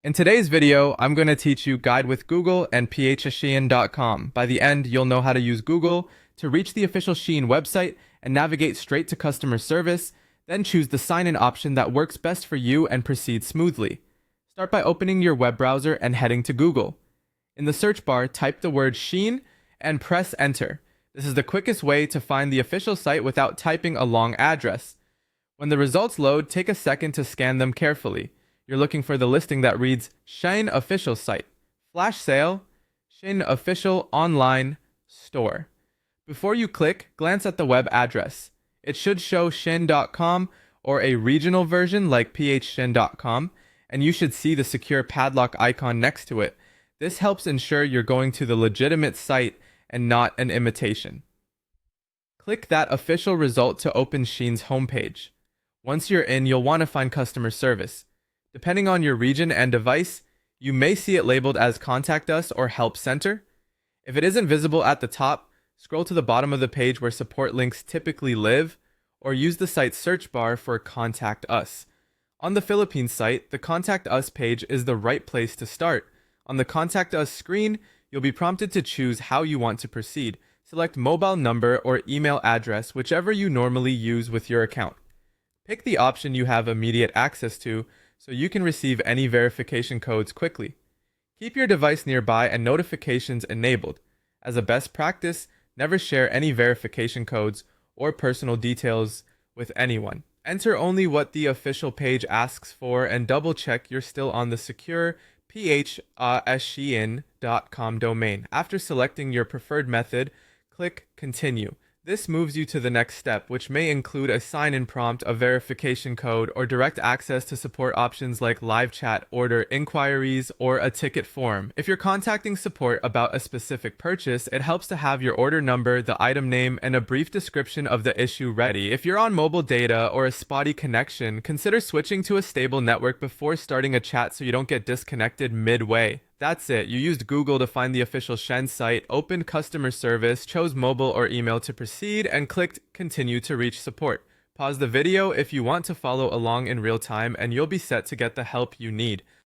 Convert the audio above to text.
In today's video, I'm going to teach you Guide with Google and phshein.com. By the end, you'll know how to use Google to reach the official Shein website and navigate straight to customer service, then choose the sign-in option that works best for you and proceed smoothly. Start by opening your web browser and heading to Google. In the search bar, type the word Shein and press enter. This is the quickest way to find the official site without typing a long address. When the results load, take a second to scan them carefully. You're looking for the listing that reads SHEIN official site, flash sale, SHEIN official online store. Before you click, glance at the web address. It should show shein.com or a regional version like phshein.com, and you should see the secure padlock icon next to it. This helps ensure you're going to the legitimate site and not an imitation. Click that official result to open Shein's homepage. Once you're in, you'll want to find customer service. Depending on your region and device, you may see it labeled as Contact Us or Help Center. If it isn't visible at the top, scroll to the bottom of the page where support links typically live, or use the site's search bar for Contact Us. On the Philippines site, the Contact Us page is the right place to start. On the Contact Us screen, you'll be prompted to choose how you want to proceed. Select mobile number or email address, whichever you normally use with your account. Pick the option you have immediate access to, so you can receive any verification codes quickly. Keep your device nearby and notifications enabled. As a best practice, never share any verification codes or personal details with anyone. Enter only what the official page asks for and double check you're still on the secure phshein.com domain. After selecting your preferred method, click Continue. This moves you to the next step, which may include a sign-in prompt, a verification code, or direct access to support options like live chat, order inquiries, or a ticket form. If you're contacting support about a specific purchase, it helps to have your order number, the item name, and a brief description of the issue ready. If you're on mobile data or a spotty connection, consider switching to a stable network before starting a chat so you don't get disconnected midway. That's it. You used Google to find the official SHEIN site, opened customer service, chose mobile or email to proceed, and clicked Continue to reach support. Pause the video if you want to follow along in real time, and you'll be set to get the help you need.